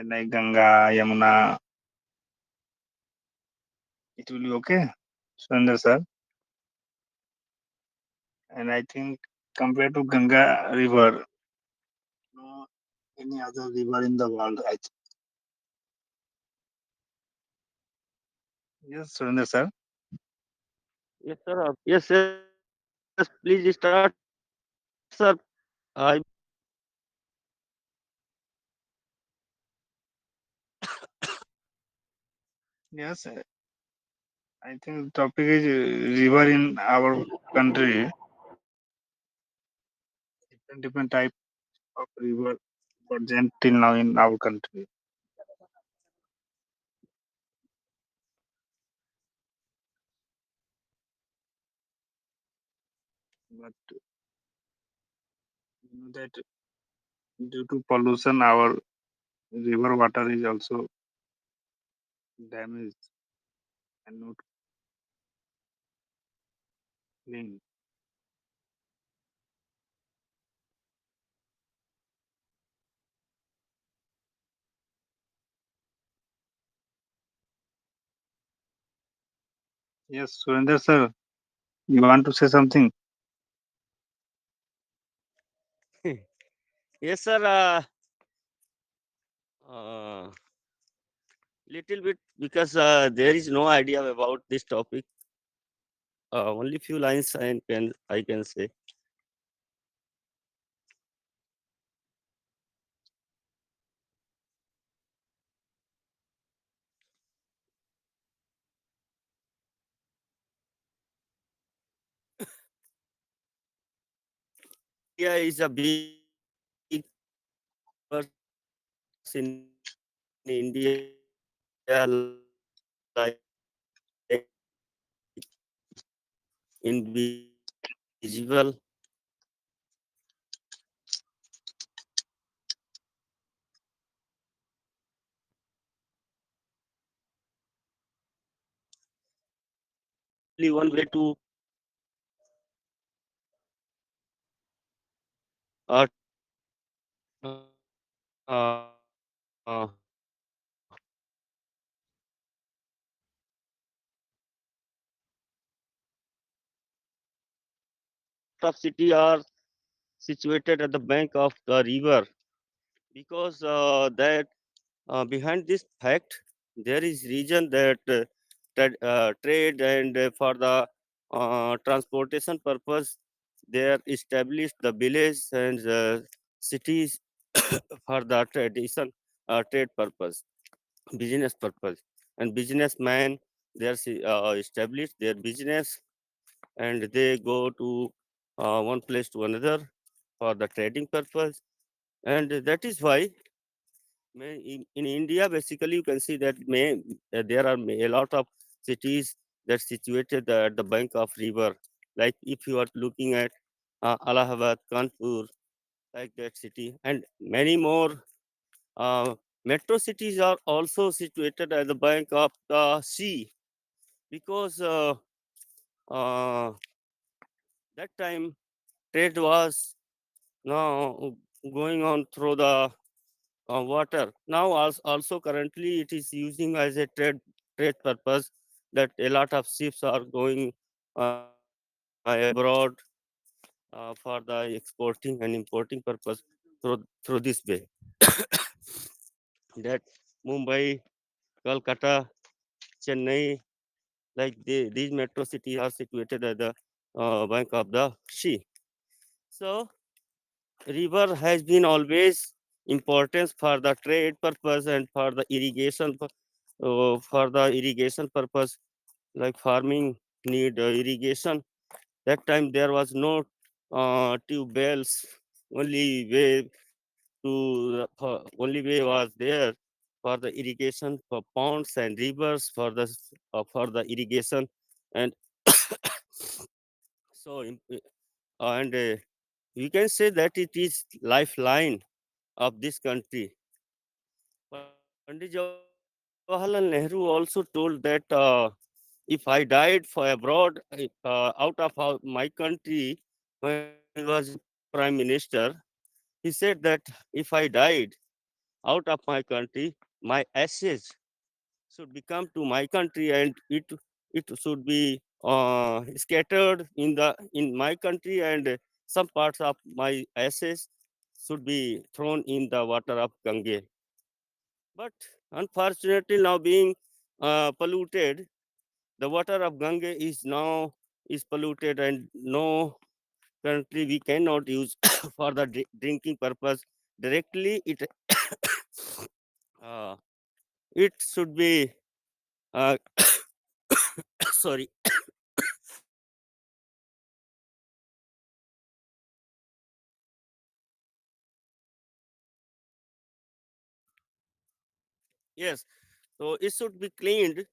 like Ganga, Yamuna, it will be okay, Surrender sir. And I think compared to Ganga River, no any other river in the world. Yes, Surrender sir. Yes, sir. Yes, yes. Please start, sir. I Yes, I think the topic is river in our country. Different type of river present till now in our country. But you know that due to pollution, our river water is also damaged and not clean. Yes, Surrender sir, you want to say something? yes, sir. Uh, little bit because there is no idea about this topic. Only few lines I can say. India is a big rivers in India like invisible. Only one way to uh, of city are situated at the bank of the river because that behind this fact there is reason that trade and for the transportation purpose they are established the village and cities for the tradition trade purpose business purpose and businessmen they are established their business and they go to one place to another for the trading purpose. And that is why in India, basically, you can see that there are a lot of cities that situated at the bank of river. Like if you are looking at Allahabad, Kanpur, like that city, and many more metro cities are also situated at the bank of the sea because uh, that time trade was now going on through the water. Now also currently it is using as a trade purpose that a lot of ships are going abroad for the exporting and importing purpose through this way. That Mumbai, Kolkata, Chennai, like these metro cities are situated at the bank of the sea. So river has been always importance for the trade purpose and for the irrigation for the irrigation purpose like farming need irrigation. That time there was no tube wells. Only way only way was there for the irrigation for ponds and rivers for the irrigation and so and you can say that it is lifeline of this country. Pandit Jawaharlal Nehru also told that if I died for abroad, out of my country, when he was prime minister, he said that if I died, out of my country, my ashes should become to my country, and it should be scattered in my country, and some parts of my ashes should be thrown in the water of Gange. But unfortunately, now being polluted, the water of Gange is now is polluted, and no, currently we cannot use for the drinking purpose directly. Uh, it should be uh, sorry. Yes, so it should be cleaned.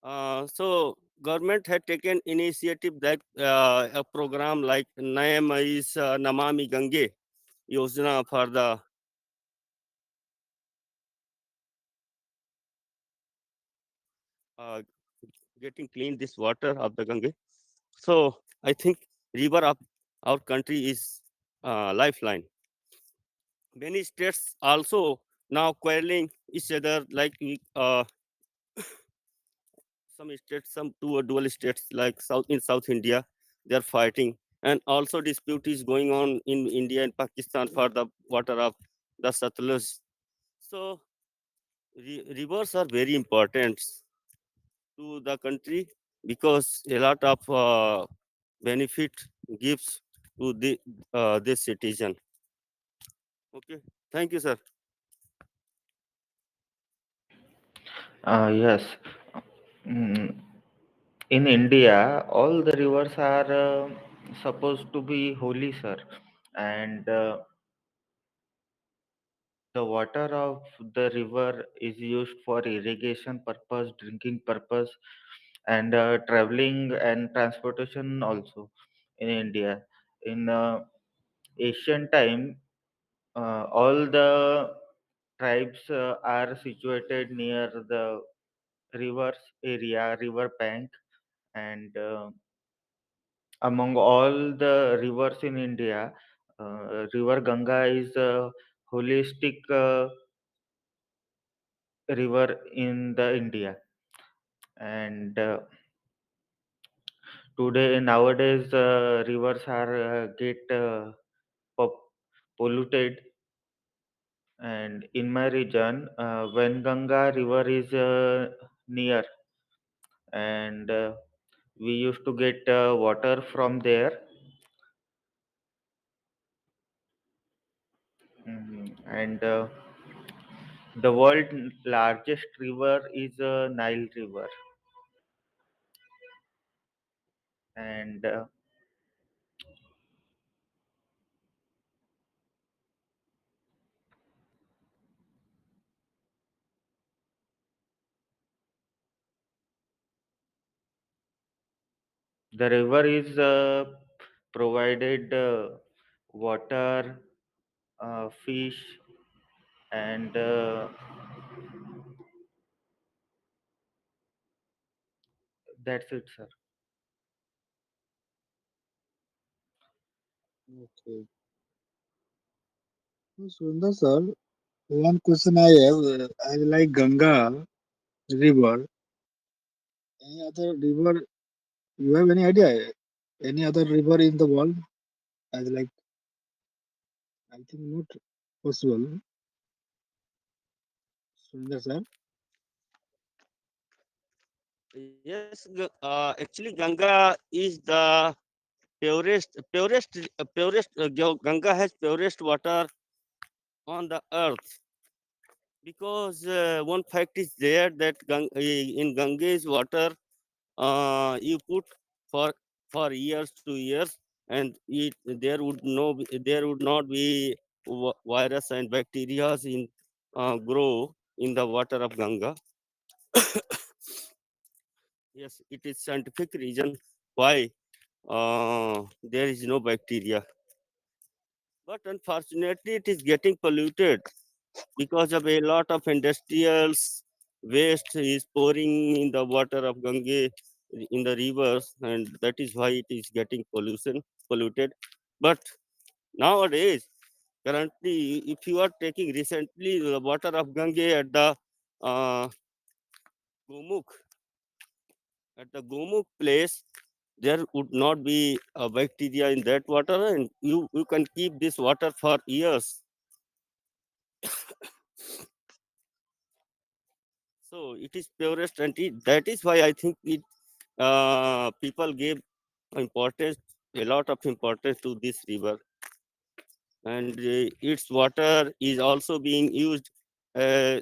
So government had taken initiative that a program like NAM is Namami Gange Yojana for the uh, getting clean this water of the Gange. So I think river of our country is lifeline. Many states also now quarreling each other, like some states, some two or dual states like South India, they are fighting, and also dispute is going on in India and Pakistan for the water of the Satluj. So rivers are very important to the country because a lot of benefit gives to this citizen. Okay, thank you, sir. Yes. Mm, in India, all the rivers are supposed to be holy, sir, and the water of the river is used for irrigation purpose, drinking purpose, and traveling and transportation also in India. In ancient time, all the tribes are situated near the rivers area, river bank, and among all the rivers in India, River Ganga is a holistic river in the India. And today, nowadays, rivers are get pop- polluted. And in my region, when Ganga River is near, and we used to get water from there. And the world largest river is Nile River, and the river is provided water, fish, and that's it, sir. Okay. So, Sundar sir, one question I have, I like Ganga river. Any other river? You have any idea? Any other river in the world? I like. I think not possible. Sundar sir. Yes, actually Ganga is the purest. Ganga has purest water on the earth, because one fact is there that in Gange's water you put for years to years, and there would not be virus and bacteria in grow in the water of Ganga. Yes, it is scientific reason why there is no bacteria. But unfortunately, it is getting polluted because of a lot of industrials waste is pouring in the water of Gange in the rivers, and that is why it is getting polluted. But nowadays, currently, if you are taking recently the water of Gange uh, Gomukh, at the Gomukh place, there would not be a bacteria in that water, and you can keep this water for years. So it is purest, and that is why I think people gave importance, a lot of importance to this river, and its water is also being used uh,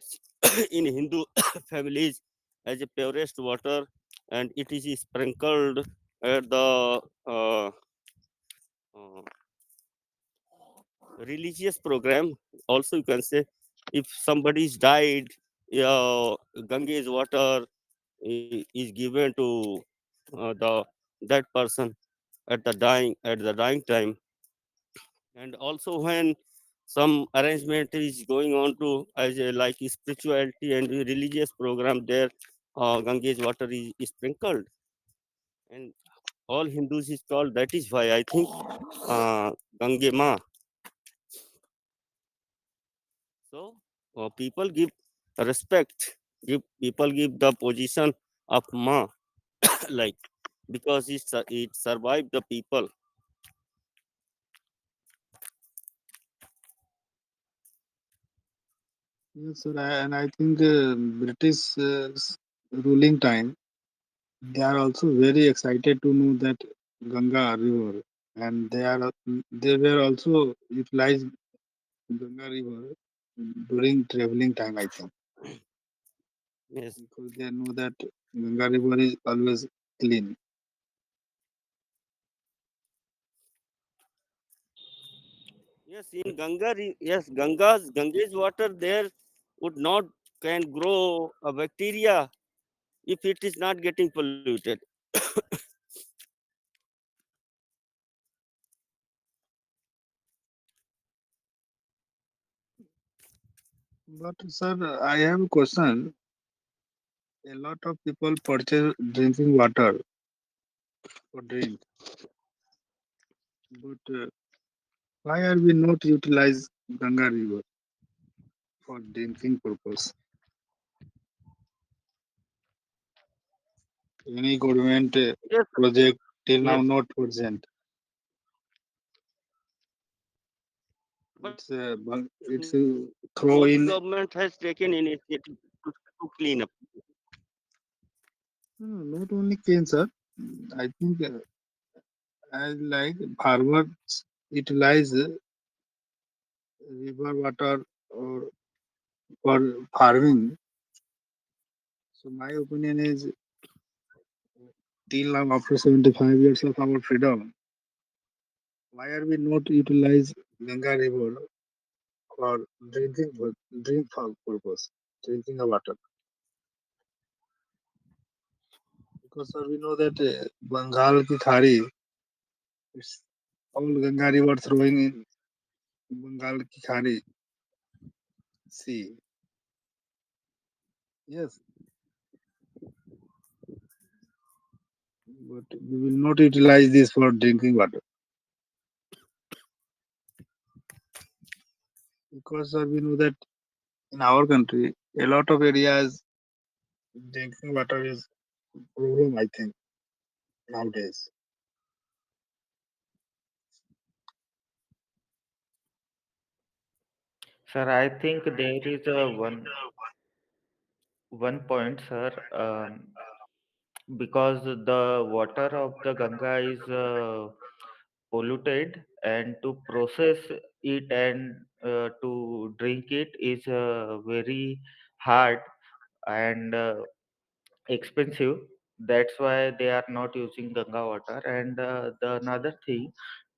in Hindu families as a purest water, and it is sprinkled at the uh, religious program. Also, you can say if somebody's died, Gange's water is given to the that person at the dying time, and also when some arrangement is going on to as a like spirituality and religious program there, Gange's water is sprinkled, and all Hindus is called. That is why I think Gange Ma. So people give respect, give people give the position of Ma, like because it survived the people. Yes, sir, and I think British ruling time, they are also very excited to know that Ganga River, and they were also utilized Ganga River during traveling time, I think, Yes, because they know that Ganga River is always clean. yes. In yes, Gange's water there would not can grow a bacteria if it is not getting polluted. But sir, I have a question. A lot of people purchase drinking water for drink, but why are we not utilize Ganga River for drinking purpose? Any government Yes, project till now yes. not present. But It's throw Modi in. government has taken initiative to clean up. Not only cancer. I think as like farmers utilize river water or for farming. So my opinion is till now after 75 years of our freedom, why are we not utilize Ganga River for drinking drink for purpose, drinking the water? Because sir, we know that Bengal ki Khari, it's all Ganga River throwing in Bengal ki Khari sea. Yes, but we will not utilize this for drinking water because sir, we know that in our country, a lot of areas drinking water is problem. I think nowadays. Sir, I think there is a one point, sir, because the water of the Ganga is polluted, and to process it and to drink it is very hard and expensive. That's why they are not using Ganga water. And the another thing,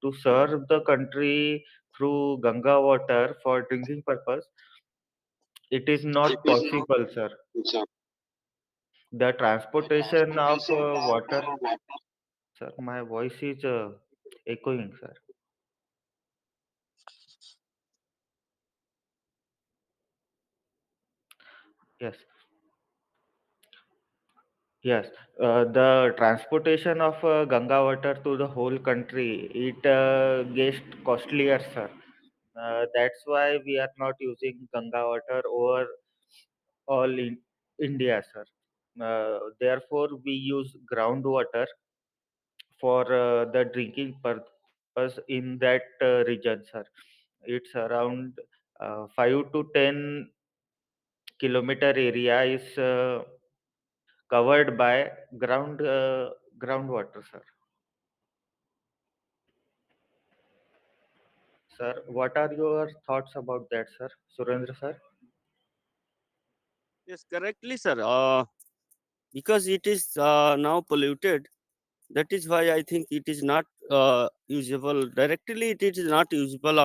to serve the country through Ganga water for drinking purpose, it is not possible, sir. The transportation of water, sir, my voice is echoing, sir. Yes, yes. The transportation of Ganga water to the whole country, it gets costlier, sir. That's why we are not using Ganga water over all in India, sir. Therefore, we use groundwater for the drinking purpose in that region, sir. It's around 5 to 10 kilometer area is covered by groundwater, sir. Sir, what are your thoughts about that, sir? Surendra, sir? Yes, correctly, sir. Because it is now polluted, that is why I think it is not usable directly. It is not usable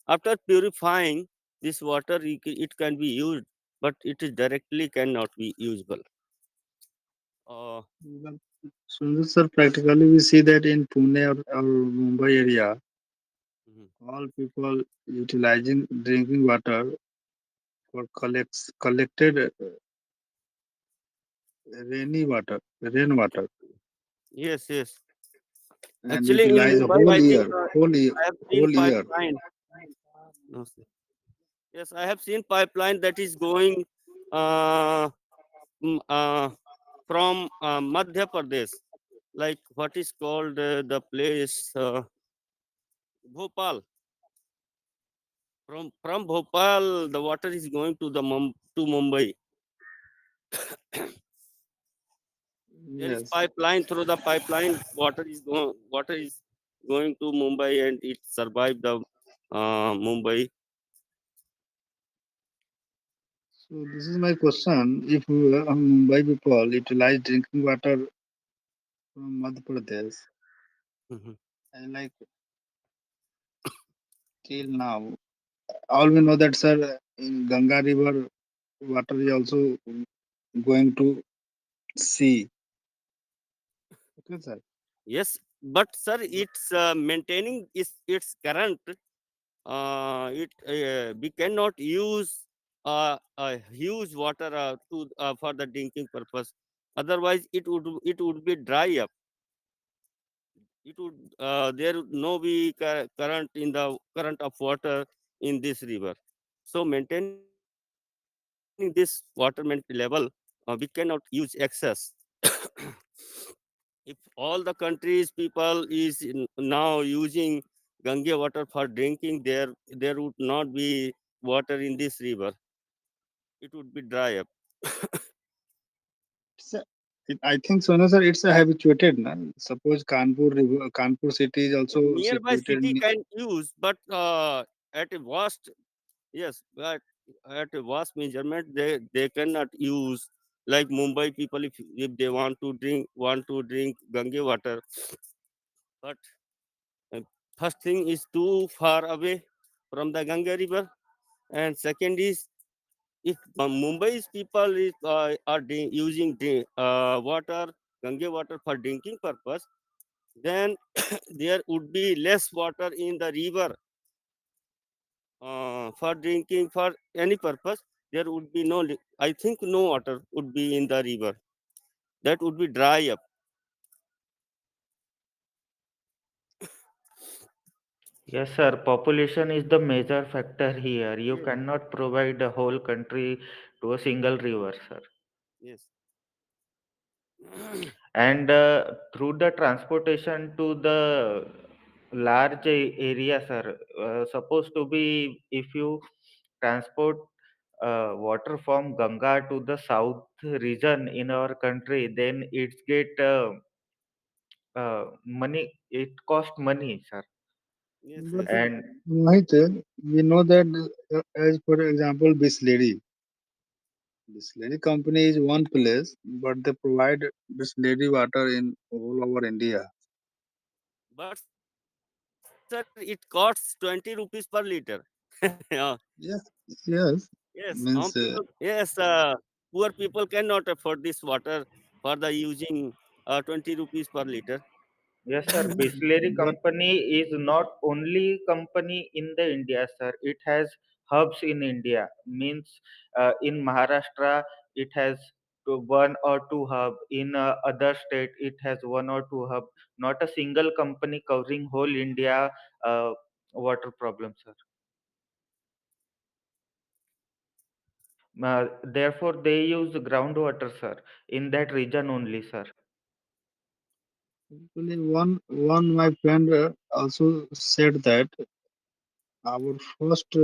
after purifying this water. It can be used, but it is directly cannot be usable. Uh, But Sundar sir, practically we see that in Pune or Mumbai area, mhm. all people utilizing drinking water for collected rainwater, Yes, yes. and Actually, in utilize a Mumbai, whole I think year, I have seen whole year. pipeline. No, sir. Yes, I have seen pipeline that is going uh, mm, uh, from Madhya Pradesh, like what is called the place Bhopal. From Bhopal, the water is going to to Mumbai. There is Yes. pipeline. Through the pipeline, water is going to Mumbai, and it survived the Mumbai. So this is my question. If Mumbai people utilize drinking water from Madhya Pradesh, Mhm. and like till now, all we know that sir, in Ganga River, water is also going to sea. Okay, sir. Yes, but sir, it's maintaining its current. It We cannot use a huge water to for the drinking purpose. Otherwise, it would be dry up. It would There would no be current in the current of water in this river. So maintaining this water level, we cannot use excess. If all the countries people now using Gange water for drinking, there would not be water in this river. It would be dry up. It's a, I think so, no, sir. It's a habituated. Na? Suppose Kanpur city is also Nearby situated. city can use, but at a vast, yes, but at a vast measurement, they cannot use like Mumbai people. If they want to drink Gange water, but uh, first thing is too far away from the Ganga river, and second is if Mumbai's people are using water, Gange water for drinking purpose, then there would be less water in the river for drinking for any purpose. There would be I think no water would be in the river. That would be dry up. Yes, sir. Population is the major factor here. You Yes, cannot provide a whole country to a single river, sir. yes. And through the transportation to the large area, sir, supposed to be if you transport water from Ganga to the south region in our country, then it's get money. It cost money, sir. Yes, But yes. And Mohit, we know that as for example, Bisleri company is one place, but they provide Bisleri water in all over India. But sir, it costs 20 rupees per liter. Yeah. Yes, yes, Yes, some means people, yes, poor people cannot afford this water for the using 20 rupees per liter. yes, sir. Bisleri but company is not only company in the India, sir. It has hubs in India. Means in Maharashtra, it has one or two hub. In other state, it has one or two hub. Not a single company covering whole India uh, water problem, sir. Therefore, they use groundwater, sir, in that region only, sir. Actually, one my friend also said that our first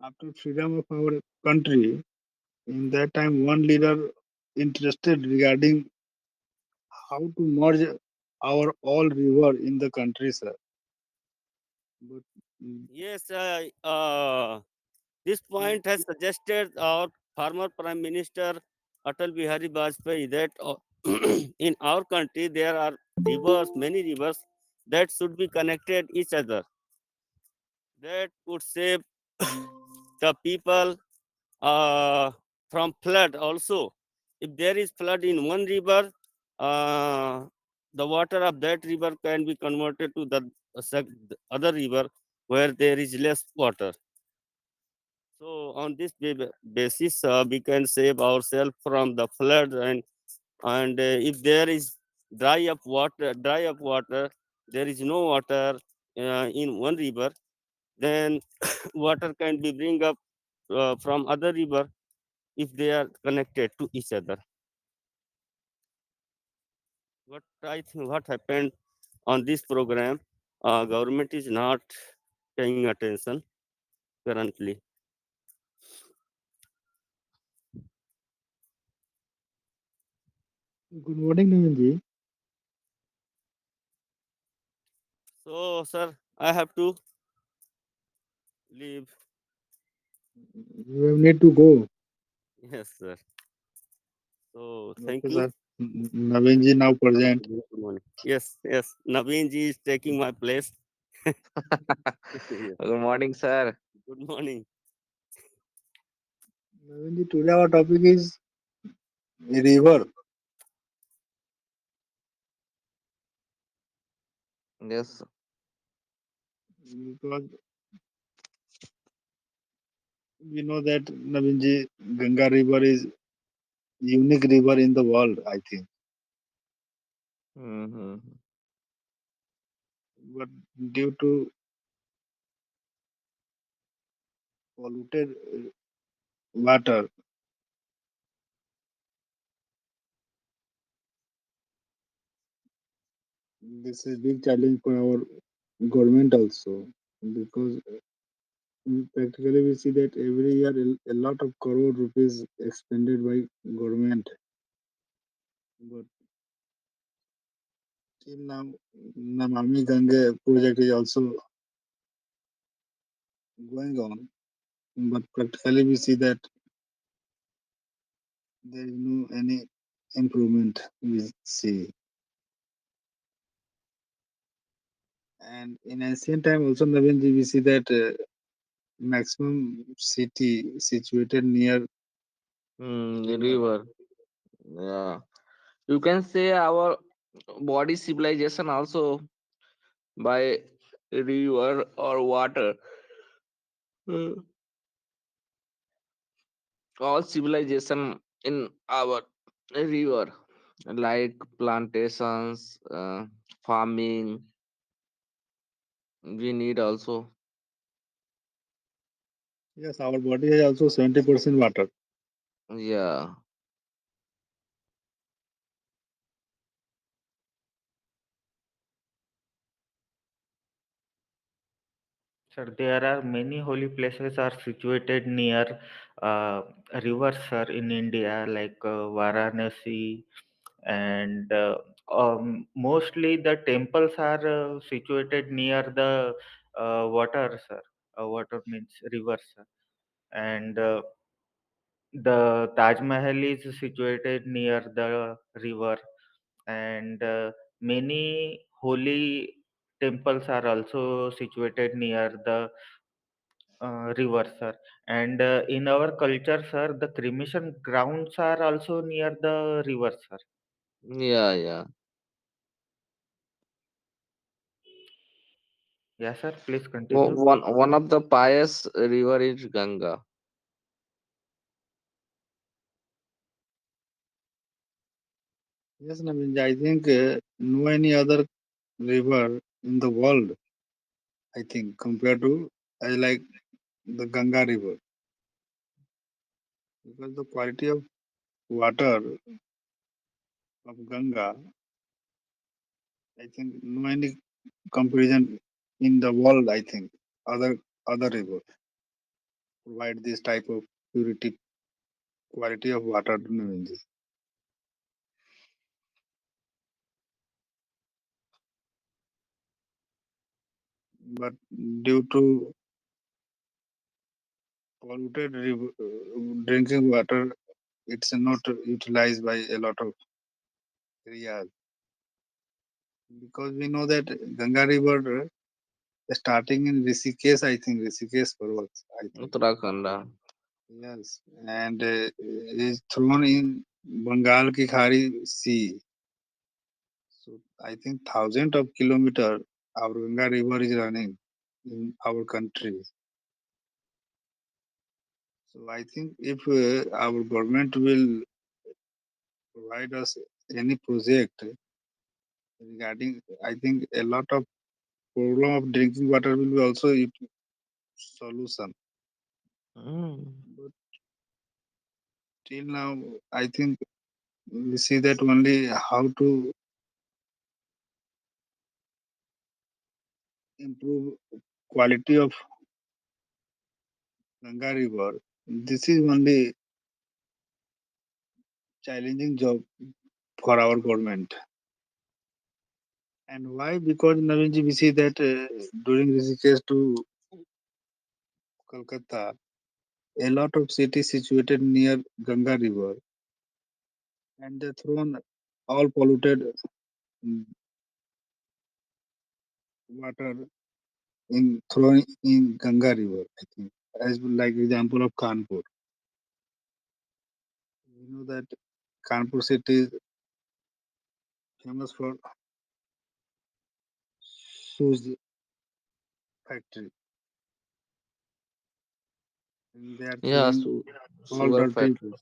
after freedom of our country, in that time, one leader interested regarding how to merge our all river in the country, sir. But Yes, this point has suggested our former Prime Minister Atal Bihari Vajpayee that in our country there are rivers, many rivers that should be connected each other. That could save the people from flood also. If there is flood in one river, uh, the water of that river can be converted to the other river where there is less water. So on this basis, we can save ourselves from the flood, and if there is dry up water, there is no water in one river, then water can be bring up from other river if they are connected to each other. What I think what happened on this program, government is not paying attention currently. good morning, Navinji. So, sir, I have to leave. You have need to go. Yes, sir. So, thank Okay, you. sir. Navinji now present. Good morning. Yes, yes. Naveen ji is taking my place. Yes. Good morning, sir. Good morning. Navinji, today our topic is river Yes. because we know that Navinji Ganga River is unique river in the world, I think. Mm-hmm. But due to polluted water, this is big challenge for our government also because practically we see that every year a lot of crore rupees expended by government, but till now Namami Gange project is also going on, but practically we see that there is no any improvement we see. And in ancient time also, Navinji, we see that maximum city situated near The river. river. Yeah. You can say our body civilization also by river or water. Uh, All civilization in our river, like plantations, farming, we need also. Yes, our body has also 70% water. Yeah. Sir, there are many holy places are situated near uh, rivers, sir, in India, like Varanasi, and mostly the temples are situated near the water, sir. Water means river, sir. And the Taj Mahal is situated near the river, and many holy temples are also situated near the river, sir. And in our culture, sir, the cremation grounds are also near the river, sir. Yeah, yeah. Yes, sir. Please continue. One of the pious river is Ganga. Yes, Navin, I think no any other river in the world, I think, compared to I like the Ganga River, because the quality of water of Ganga, I think no any comparison in the world. I think other river provide this type of purity quality of water to Navindi. But due to polluted river, drinking water, it's not utilized by a lot of areas, because we know that Ganga River starting in Rishikesh, I think Rishikesh Parvat, I think. Uttarakhand. Yes, and is thrown in Bengal ki Khari Sea. So I think thousands of kilometers our Ganga River is running in our country. So I think if our government will provide us any project regarding, I think a lot of problem of drinking water will be also solution. Mm. But till now, I think we see that only how to improve quality of Ganga River. This is only challenging job for our government. And why? Because Navinji, we see that during Rishikesh to Kolkata, a lot of cities situated near Ganga River, and they thrown all polluted mm, water in thrown in Ganga River. I think, as like example of Kanpur. We know that Kanpur city is famous for shoes factory, and they are Yeah, throwing all sugar dirty factory.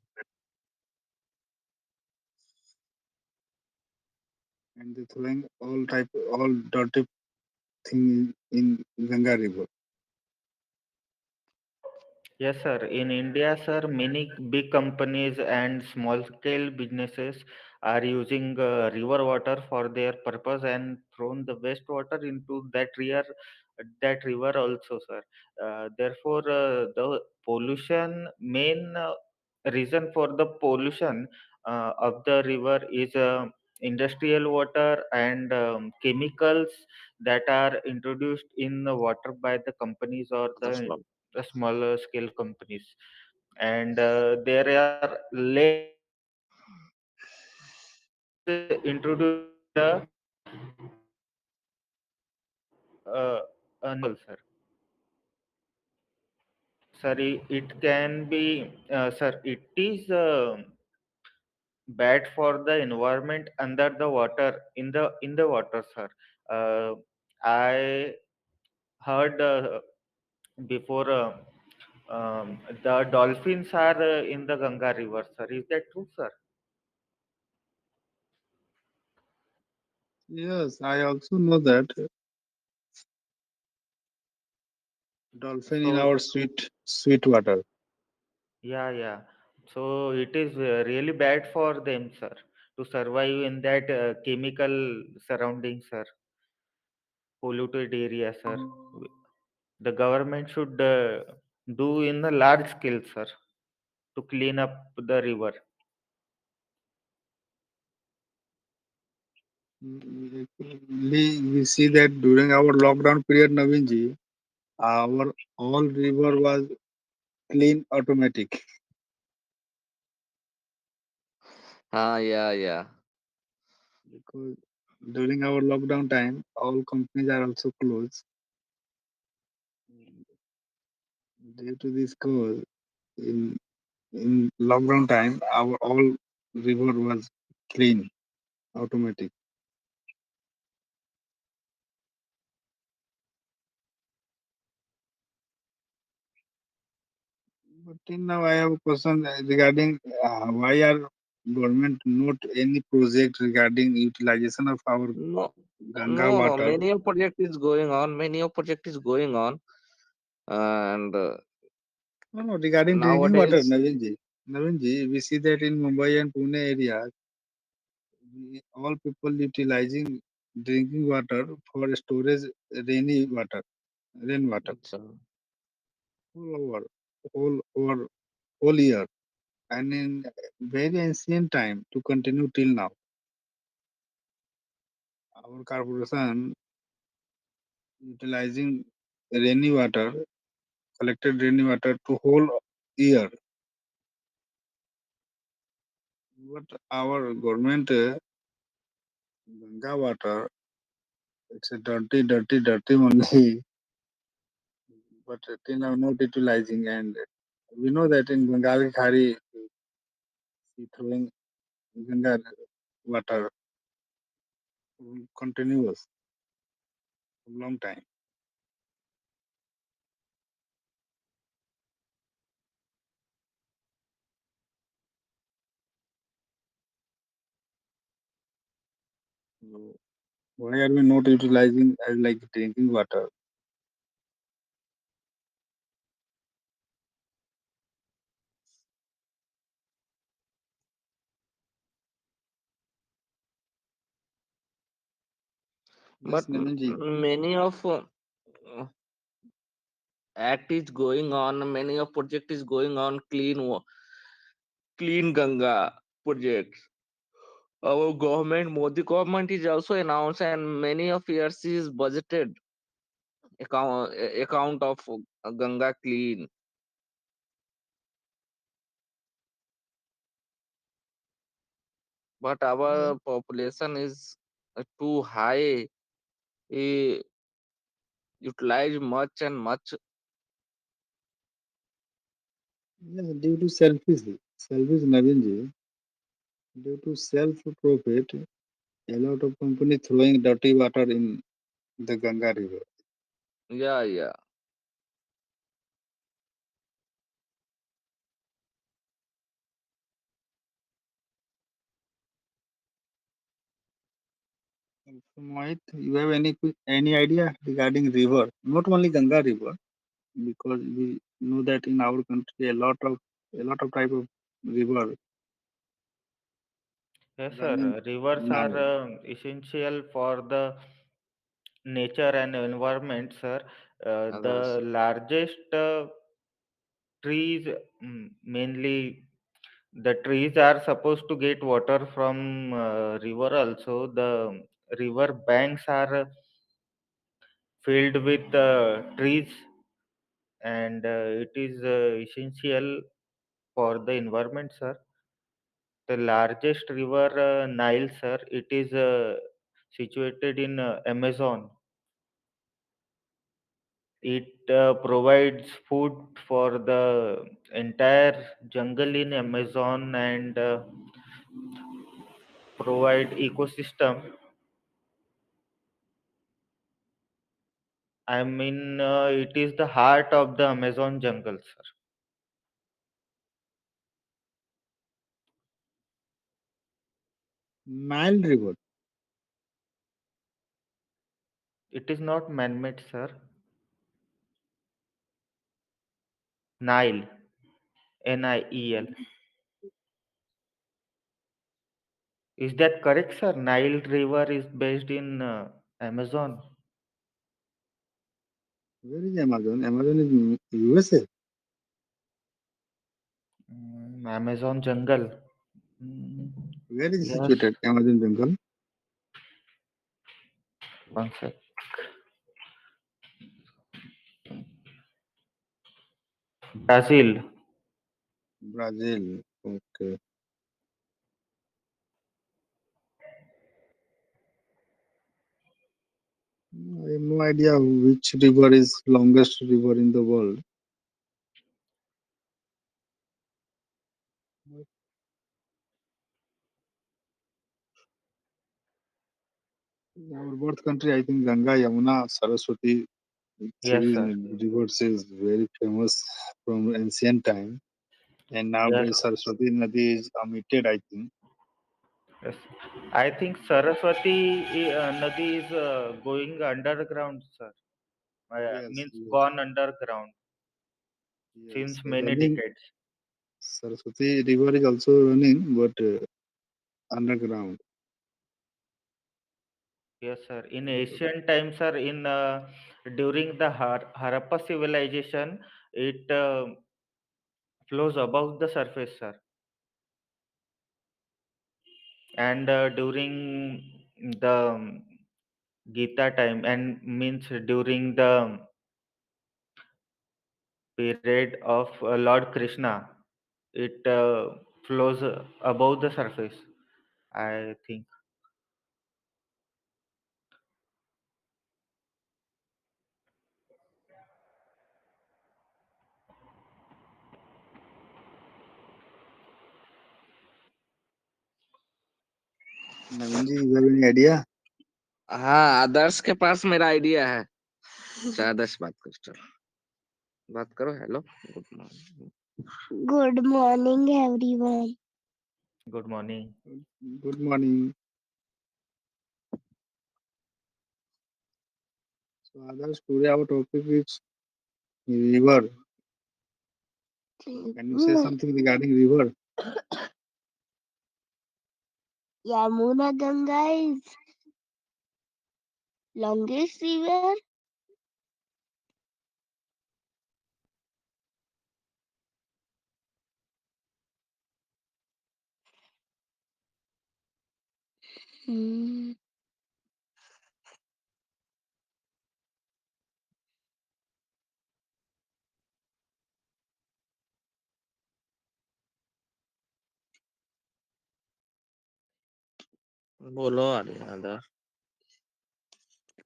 and they throwing all dirty thing in Ganga River. Yes, sir. In India, sir, many big companies and small scale businesses are using river water for their purpose and thrown the wastewater into that river also, sir. Therefore, the pollution main reason for the pollution of the river is industrial water and chemicals that are introduced in the water by the companies or That's not. the smaller scale companies, and there are less introduced in the sir. Sorry, it can be, sir. It is bad for the environment under the water in the water, sir. I heard before the dolphins are in the Ganga River, sir. Is that true, sir? Yes, I also know that dolphin in So our sweet water. yeah, yeah. So it is really bad for them, sir, to survive in that chemical surroundings, sir, polluted area, sir. The government should do in a large scale, sir, to clean up the river. We see that during our lockdown period, Navinji, our all river was clean automatic, Yeah, yeah. because during our lockdown time, all companies are also closed. Due to this cause, in in lockdown time, our all river was clean automatic. But till now, I have a question regarding why are government not any project regarding utilization of our No, Ganga no, no. water. Many of project is going on. Many of project is going on, and No, no, regarding drinking water, Nowadays, Navinji, we see that in Mumbai and Pune area, all people utilizing drinking water for storage rainy water, rainwater, so, all over, whole whole year, and in very ancient time to continue till now. Our corporation utilizing rainy water, collected rainy water to whole year. But our government Ganga water, it's a dirty only. But till now not utilizing. And we know that in Bengali Khari, he throwing Ganga water continuous long time. So why are we not utilizing as like drinking water? Yes, but Neminji. many of act is going on, many of project is going on, clean Ganga projects. Our government, Modi government is also announced, and many of years is budgeted account of Ganga clean. But Yes, our population is too high. We utilize much and much. yes, due to selfish Navinji, due to self profit, a lot of company throwing dirty water in the Ganga river. Yeah, yeah. So Mohit, you have any idea regarding river? Not only Ganga river, because we know that in our country a lot of type of river Yes, running sir. Rivers are now. essential for the nature and environment, sir. Others. The largest trees, mainly the trees are supposed to get water from river also. The river banks are filled with trees, and it is essential for the environment, sir. The largest river, Nile, sir, it is situated in Amazon. It provides food for the entire jungle in Amazon and provide ecosystem. I mean, it is the heart of the Amazon jungle, sir. Nile river. It is not man-made, sir. Nile, Nile. Is that correct, sir? Nile River is based in Amazon, Where is Amazon? Amazon is USA. Amazon jungle. Mm, Where is it yes, situated? Amazon jungle. one sec. Brazil. Brazil. Okay. I have no idea which river is longest river in the world. In our birth country, I think Ganga, Yamuna, Saraswati Yes, three sir. rivers is very famous from ancient time. And Yes, nowadays Saraswati Nadi is omitted, I think. yes. I think Saraswati Nadi is going underground, sir. Yes, Means yes. gone underground. Yes, since many running. decades. Saraswati River is also running, but underground. Yes, sir. In So, ancient times, sir, in during the Harappa civilization, it flows above the surface, sir. And during the Gita time, and means during the period of Lord Krishna, it flows above the surface, I think. Naveen ji, you have any idea? हाँ, आदर्श के पास मेरा idea है। अच्छा, आदर्श बात करो, चलो बात करो। Hello, good morning. Good morning, everyone. Good morning. Good morning. So, others, today our topic is river. Can you say something regarding river? Yamuna Ganga is longest river. Hmm. बोलो अरे आदर्श।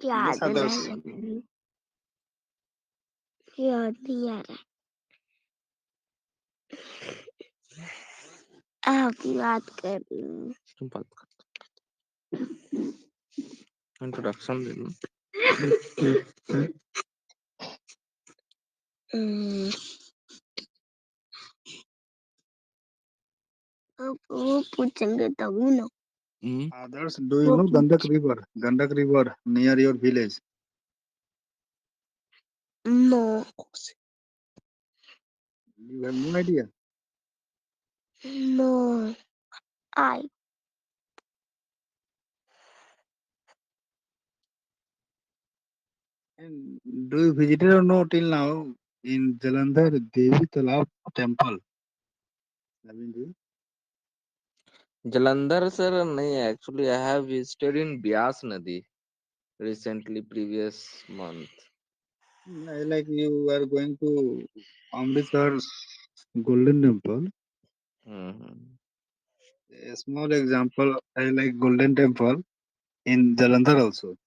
याद Yes, others. नहीं याद नहीं आ रहा। आप ही बात कर रही हूँ। तुम बात कर, इंट्रोडक्शन दे दो। हम्म, अब वो पूछेंगे तब ना। Others, do you वो know पूछ Gandak River? Gandak River near your village. No You have no idea. No I And do you visited or no till now in Jalandhar Devi Talab temple? Naveen ji? Jalandhar sir, nahi, actually I have visited in Byas Nadi recently, previous month. Like you are going to Amritsar Golden Temple. Hmm. A small example, I like Golden Temple in Jalandhar also.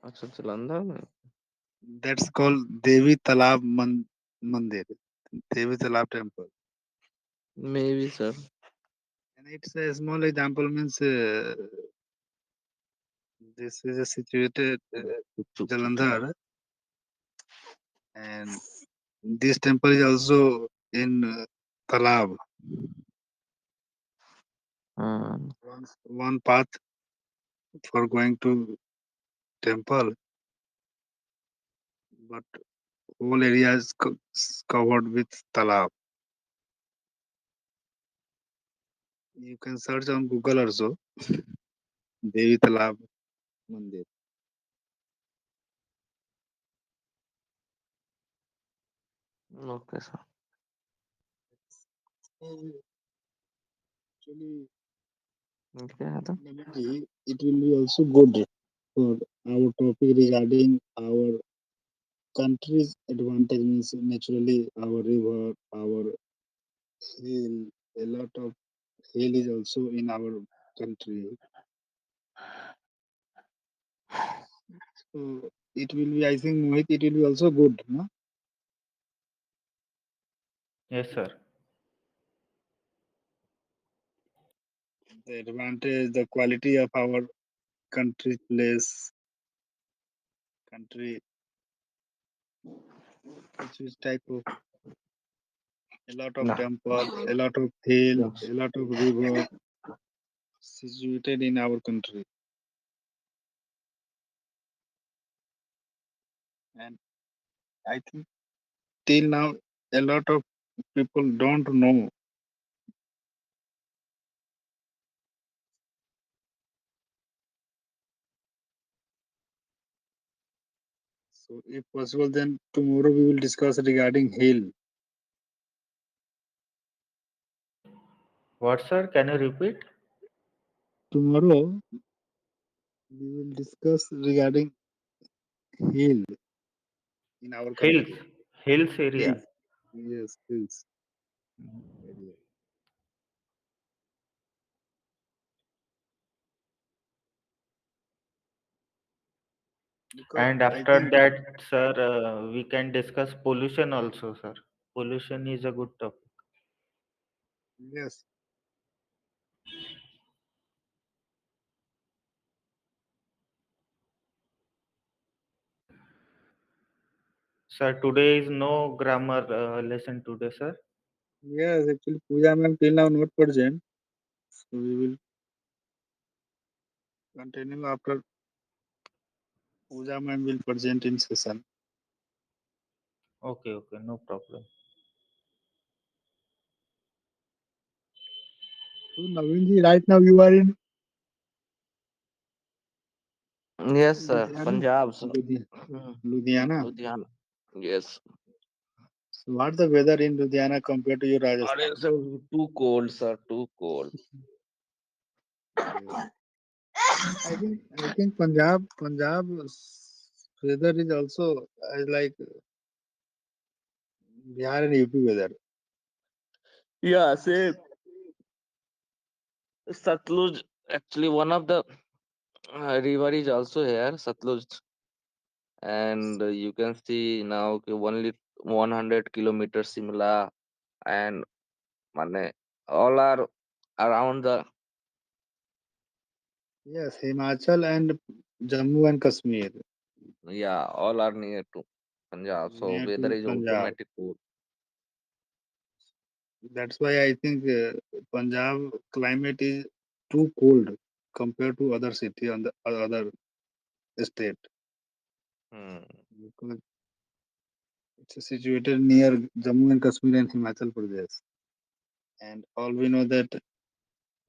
अच्छा, Jalandhar में? That's called Devi Talab Mandir, Devi Talab Temple. Maybe sir. And it's a small example means this is a situated चुप चुप चुप। Jalandhar, and this temple is also in Talab. हाँ। One path for going to temple, but whole area is covered with Talab. You can search on Google also, Devi Talab Mandir. Okay sir. Actually, क्या है था? Naveen, it will be also good for our topic regarding our country's advantage means naturally our river, our hill, a lot of hill is also in our country. So it will be, I think, Mohit, it will be also good, no? Yes, sir. The advantage, the quality of our country, place, country, which type of a lot of ना। temple, a lot of hill, Yes. a lot of river situated in our country. And I think till now a lot of people don't know. So if possible, then tomorrow we will discuss regarding hill. What, sir? Can you repeat? Tomorrow we will discuss regarding hill in our Hills, country. hills area. Hills. Yes, hills area. Because And I after think that, sir, we can discuss pollution also, sir. Pollution is a good topic. yes, Sir, today is no grammar lesson today, sir. yes. Actually, Puja ma'am till now not present. So we will continue after Puja ma'am will present in session. Okay, okay, no problem. So Naveen ji, right now you are in Yes, sir. Ludhiana. Punjab, sir. Ludhi- Hmm. Ludhiana. Ludhiana. Yes. So what's the weather in Ludhiana compared to your Audience, Rajasthan? sir, too cold, sir. Too cold. Yes. I think Punjab weather is also like Bihar and UP weather. Yeah, same. Satluj, actually, one of the river is also here, Satluj, and you can see now only 100 kilometers Simla and Mane, all are around the, Yes, Himachal and Jammu and Kashmir yeah, all are near to Punjab. So near weather to is Punjab. automatic cool. That's why I think Punjab climate is too cold compared to other city and the other state Hmm. because it's situated near Jammu and Kashmir and Himachal Pradesh. And all we know that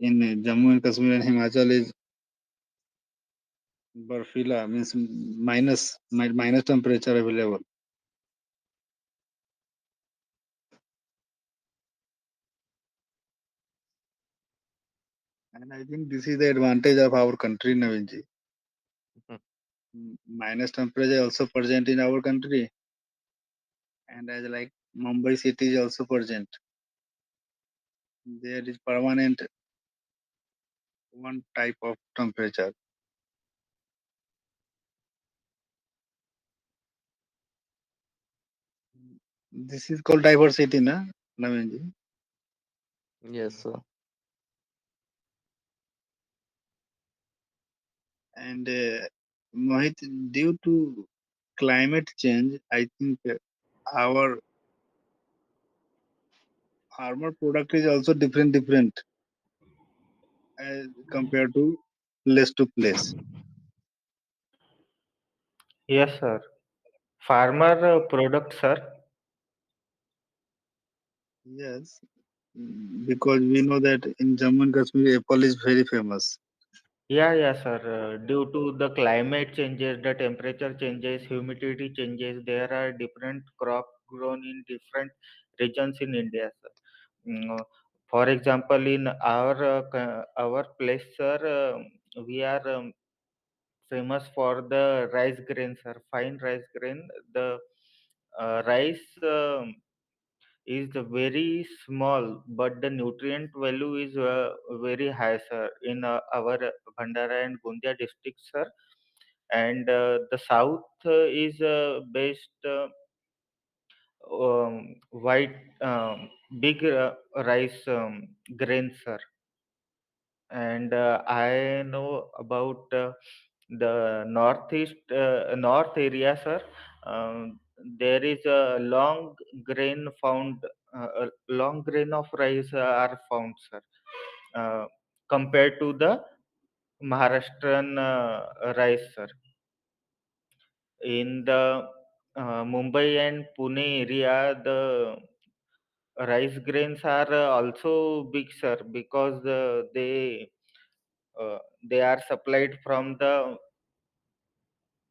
in Jammu and Kashmir and Himachal is Barfila means minus temperature available. And I think this is the advantage of our country, Navinji. Minus temperature also present in our country, and as like Mumbai city is also present. There is permanent one type of temperature. This is called diversity, na, Navinji. Yes, sir. And Mohit, due to climate change, I think our farmer product is also different as compared to place to place. Yes, sir. Farmer product, sir. Yes, because we know that in Jammu and Kashmir, apple is very famous. Yeah, yeah, sir. Due to the climate changes, the temperature changes, humidity changes, there are different crop grown in different regions in India, sir. For example, in our place, sir, we are famous for the rice grain, sir. Fine rice grain. The rice is very small, but the nutrient value is very high, sir, in our Bhandara and Gondia districts, sir. And the south is based white big rice grains, sir. And I know about the north area, sir. There is a long grain of rice are found, sir, uh, compared to the Maharashtrian rice, sir. In the Mumbai and Pune area, the rice grains are also big, sir, because they are supplied from the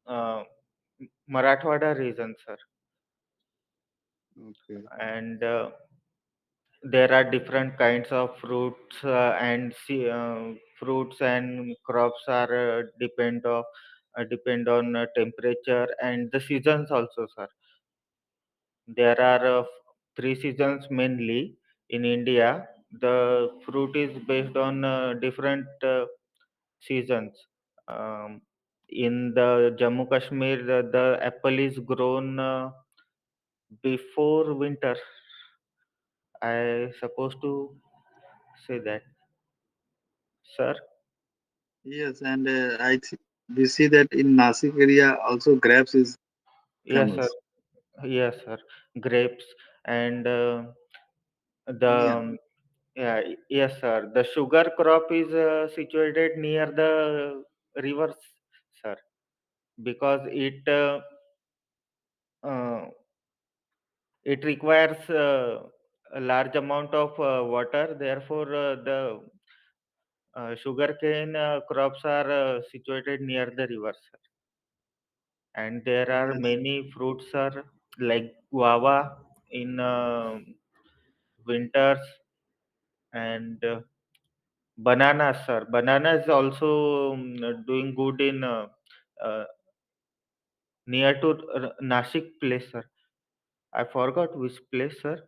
uh, Marathwada region, sir, Okay. and there are different kinds of fruits fruits and crops are depend on temperature and the seasons also, sir. There are three seasons mainly in India. The fruit is based on different seasons. Um, in the Jammu Kashmir, the apple is grown before winter. I supposed to say that, sir. Yes, and we see that in Nasik area also grapes is Yes, sir. famous. Yes, sir. Grapes and Onion. the yeah, yes, sir. The sugar crop is situated near the rivers, sir, because uh, it requires a large amount of water. Therefore, the sugarcane crops are situated near the rivers, sir. And there are Yes. many fruits, sir, like guava in winters and bananas, sir. Banana is also doing good in uh, near to Nashik place, sir. I forgot which place, sir.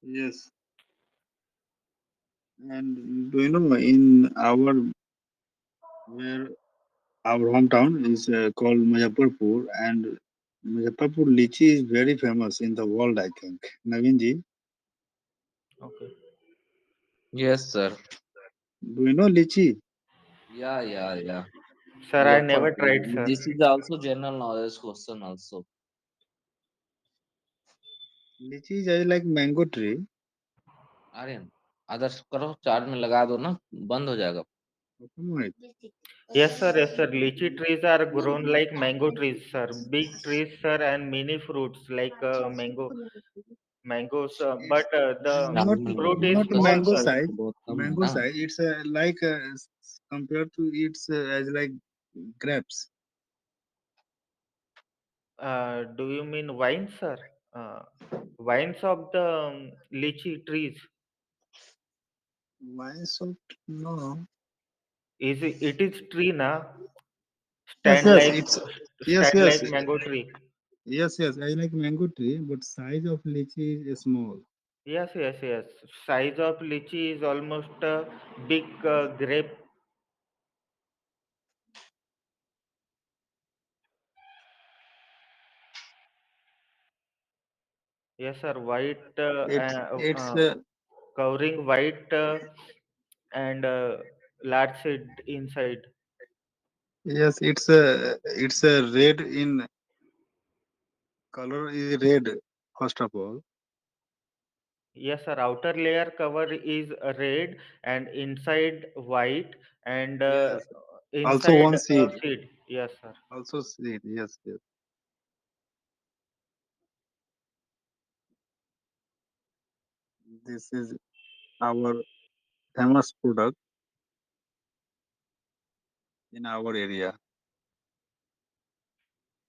Yes. And do you know in our where our hometown is called Muzaffarpur, and Muzaffarpur lychee is very famous in the world, I think. Navinji, Okay. Yes, sir. do you know lychee? Yeah, yeah, yeah. Sir, I never Muzaffarpur. tried, sir. This is also general knowledge question also. Lychee is like mango tree. Aryan आदर्श करो charge में लगा दो ना बंद हो जाएगा Come on. Yes, sir. Yes, sir. Lychee trees are grown like mango trees, sir. Big trees, sir, and many fruits like mangoes. It's But the not charge में लगा fruit दो is not small, mango sir. size. बहुत कम है Mango ना size. It's like compared to its as like grapes. Do you mean vines, sir? Uh, Vines of the lychee trees. Why so? No. It is tree na Yes, stand yes. like It's yes, stand yes, like mango tree. yes, yes. I like mango tree, but size of lychee is small. Yes, yes, yes. Size of lychee is almost a big grape. Yes, sir. White It's covering white and large seed inside. yes, it's a red in color is red. First of all, Yes, sir. Outer layer cover is red and inside white and yes. Also inside one seed. seed. Yes, sir. Also seed. Yes, yes. This is our famous product in our area.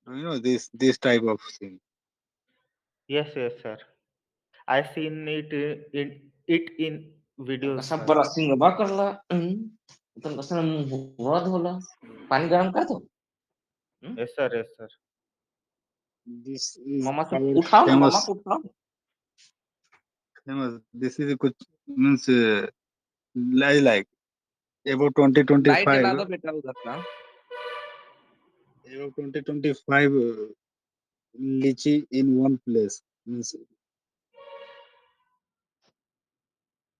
Do you know this type of thing? Yes, yes, sir. I seen it in तन videos, कसम sir. पर सिंगबा करला तन कसम हुआ धोला पानी गरम कर दो हम्म? Yes, sir. Yes, sir. This is मामा से our उठाओ ना मामा famous को उठाओ famous. This is a good means like about light 2025 जला दो बेटा उधर का about 2025 lychee in one place means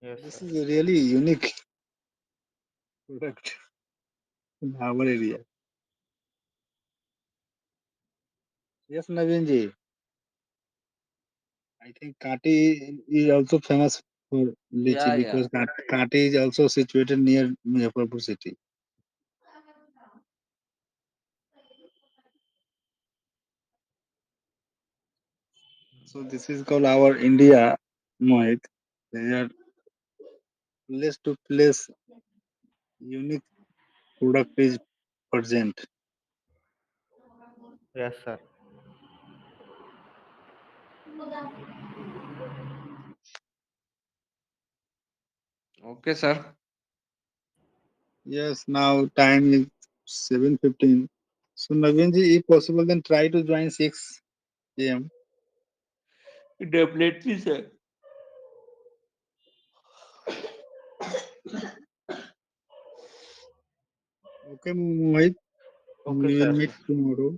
Yes, this sir. is a really unique product in our area. Yes, Naveen ji. I think Kati is also famous for या lychee because Kati is also situated near Muzaffarpur city. So this is called our India, Mohit. There are place to place unique product is present. Yes, sir. Okay, sir. Yes, now time is 7:15. So Naveen if possible, then try to join 6 a.m. Definitely, sir. Okay, Mohit, Okay, we will sir. meet tomorrow.